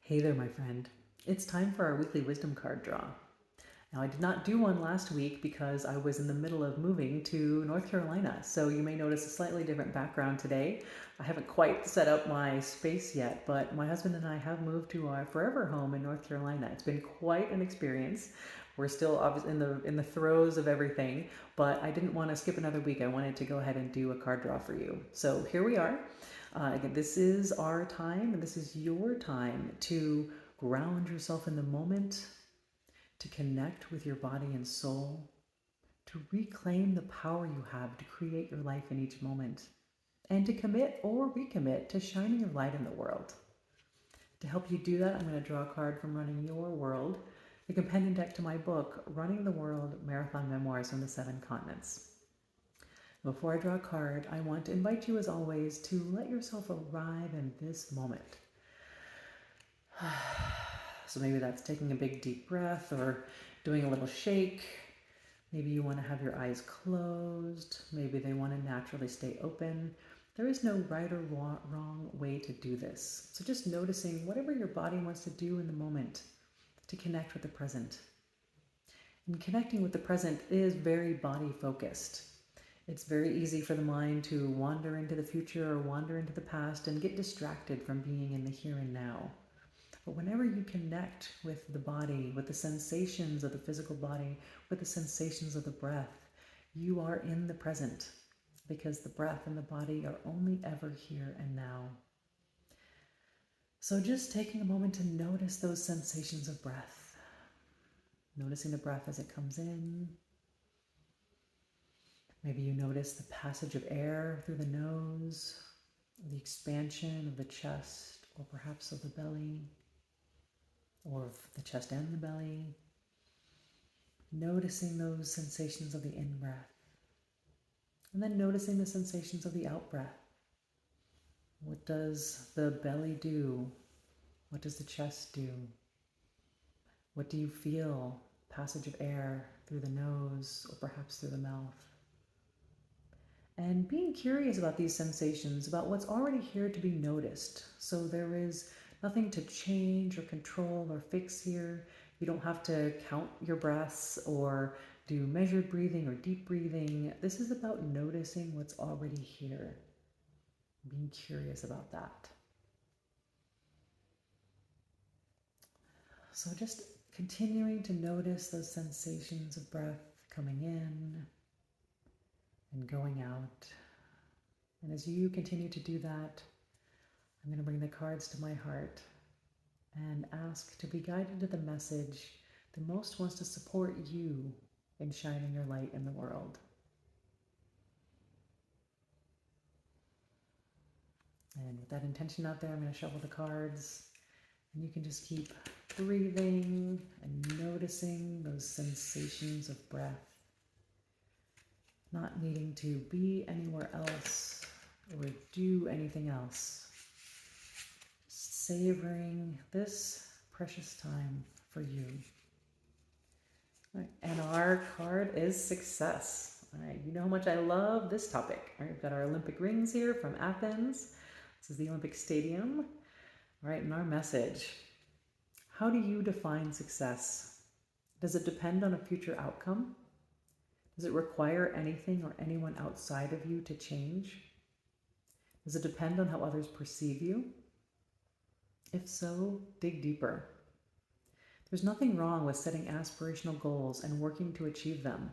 Hey there, my friend. It's time for our weekly wisdom card draw. Now, I did not do one last week because I was in the middle of moving to North Carolina, so you may notice a slightly different background today. I haven't quite set up my space yet, but my husband and I have moved to our forever home in North Carolina. It's been quite an experience. We're still obviously in the throes of everything, but I didn't want to skip another week. I wanted to go ahead and do a card draw for you. So here we are. Again, this is our time, and this is your time to ground yourself in the moment, to connect with your body and soul, to reclaim the power you have to create your life in each moment, and to commit or recommit to shining your light in the world. To help you do that, I'm going to draw a card from Running Your World, the companion deck to my book, Running the World Marathon Memoirs from the 7 Continents. Before I draw a card, I want to invite you, as always, to let yourself arrive in this moment. So maybe that's taking a big deep breath or doing a little shake. Maybe you want to have your eyes closed. Maybe they want to naturally stay open. There is no right or wrong way to do this. So just noticing whatever your body wants to do in the moment to connect with the present. And connecting with the present is very body focused. It's very easy for the mind to wander into the future or wander into the past and get distracted from being in the here and now. But whenever you connect with the body, with the sensations of the physical body, with the sensations of the breath, you are in the present, because the breath and the body are only ever here and now. So just taking a moment to notice those sensations of breath, noticing the breath as it comes in. Maybe you notice the passage of air through the nose, the expansion of the chest, or perhaps of the belly, or of the chest and the belly. Noticing those sensations of the in-breath. And then noticing the sensations of the out-breath. What does the belly do? What does the chest do? What do you feel? Passage of air through the nose, or perhaps through the mouth. And being curious about these sensations, about what's already here to be noticed. So there is nothing to change or control or fix here. You don't have to count your breaths or do measured breathing or deep breathing. This is about noticing what's already here, being curious about that. So just continuing to notice those sensations of breath coming in and going out. And as you continue to do that, I'm going to bring the cards to my heart and ask to be guided to the message that most wants to support you in shining your light in the world. And with that intention out there, I'm going to shuffle the cards, and you can just keep breathing and noticing those sensations of breath, not needing to be anywhere else or do anything else. Just savoring this precious time for you. All right, and our card is success. All right, you know how much I love this topic. All right, we've got our Olympic rings here from Athens. This is the Olympic Stadium. All right, and our message. How do you define success? Does it depend on a future outcome? Does it require anything or anyone outside of you to change? Does it depend on how others perceive you? If so, dig deeper. There's nothing wrong with setting aspirational goals and working to achieve them.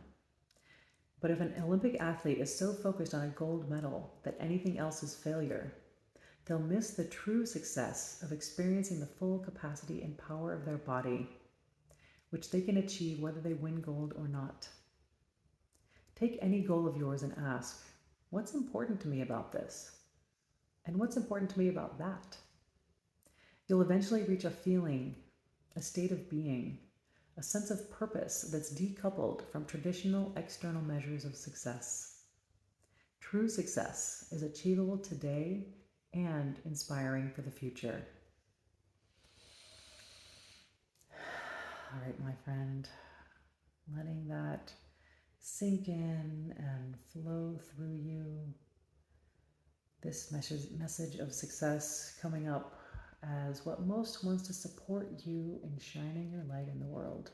But if an Olympic athlete is so focused on a gold medal that anything else is failure, they'll miss the true success of experiencing the full capacity and power of their body, which they can achieve whether they win gold or not. Take any goal of yours and ask, what's important to me about this? And what's important to me about that? You'll eventually reach a feeling, a state of being, a sense of purpose that's decoupled from traditional external measures of success. True success is achievable today and inspiring for the future. All right, my friend, letting that sink in and flow through you. This message of success coming up as what most wants to support you in shining your light in the world.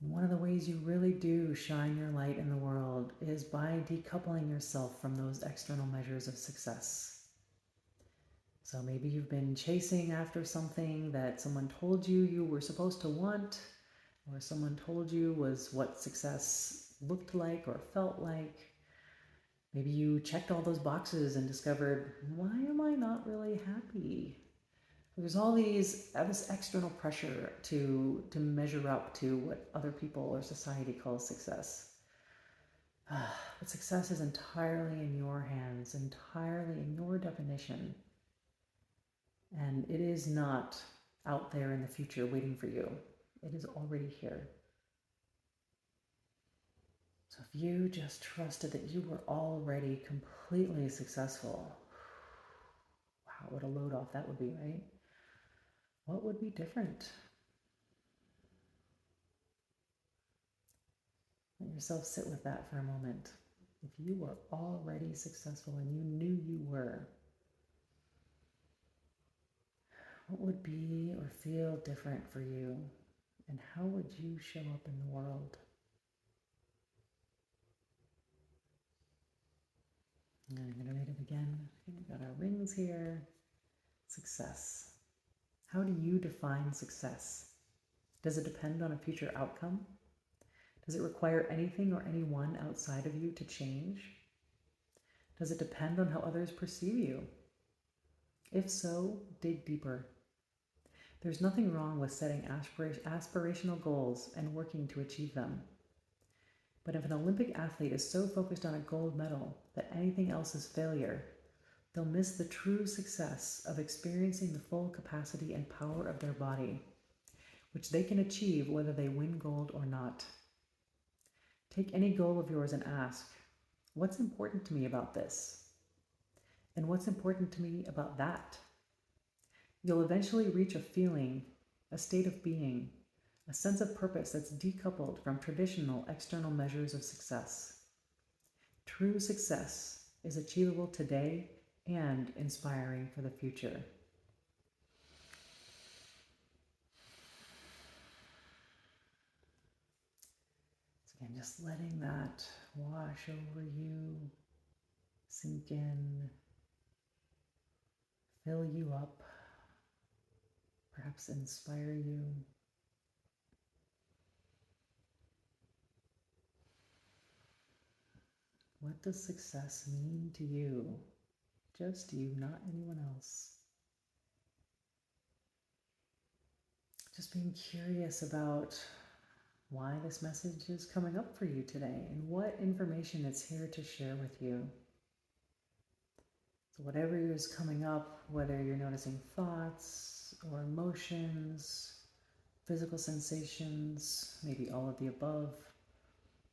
And one of the ways you really do shine your light in the world is by decoupling yourself from those external measures of success. So maybe you've been chasing after something that someone told you you were supposed to want, or someone told you was what success looked like or felt like. Maybe you checked all those boxes and discovered, why am I not really happy? There's all this external pressure to measure up to what other people or society calls success. But success is entirely in your hands, entirely in your definition. And it is not out there in the future waiting for you. It is already here. So if you just trusted that you were already completely successful, wow, what a load off that would be, right? What would be different? Let yourself sit with that for a moment. If you were already successful and you knew you were, what would be or feel different for you? And how would you show up in the world? And I'm going to read it again. We've got our rings here. Success. How do you define success? Does it depend on a future outcome? Does it require anything or anyone outside of you to change? Does it depend on how others perceive you? If so, dig deeper. There's nothing wrong with setting aspirational goals and working to achieve them. But if an Olympic athlete is so focused on a gold medal that anything else is failure, they'll miss the true success of experiencing the full capacity and power of their body, which they can achieve whether they win gold or not. Take any goal of yours and ask, what's important to me about this? And what's important to me about that? You'll eventually reach a feeling, a state of being, a sense of purpose that's decoupled from traditional external measures of success. True success is achievable today and inspiring for the future. So again, just letting that wash over you, sink in, fill you up, perhaps inspire you. What does success mean to you? Just you, not anyone else. Just being curious about why this message is coming up for you today and what information it's here to share with you. So whatever is coming up, whether you're noticing thoughts or emotions, physical sensations, maybe all of the above,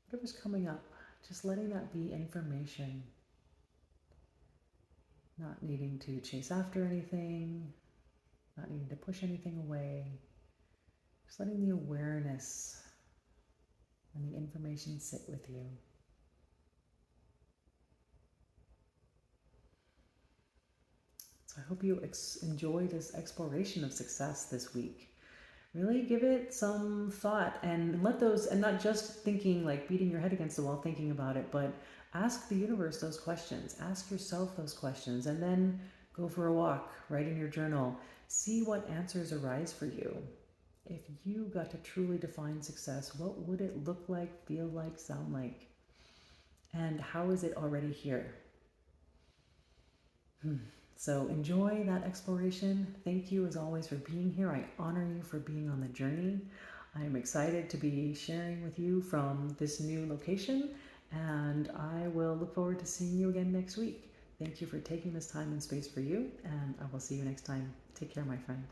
whatever's coming up, just letting that be information. Not needing to chase after anything, not needing to push anything away. Just letting the awareness and the information sit with you. So I hope you enjoy this exploration of success this week. Really give it some thought and let those, and not just thinking like beating your head against the wall thinking about it, but ask the universe those questions. Ask yourself those questions, and then go for a walk, write in your journal, see what answers arise for you. If you got to truly define success, what would it look like, feel like, sound like? And how is it already here? So enjoy that exploration. Thank you as always for being here. I honor you for being on the journey. I'm excited to be sharing with you from this new location, and I will look forward to seeing you again next week. Thank you for taking this time and space for you, and I will see you next time. Take care, my friend.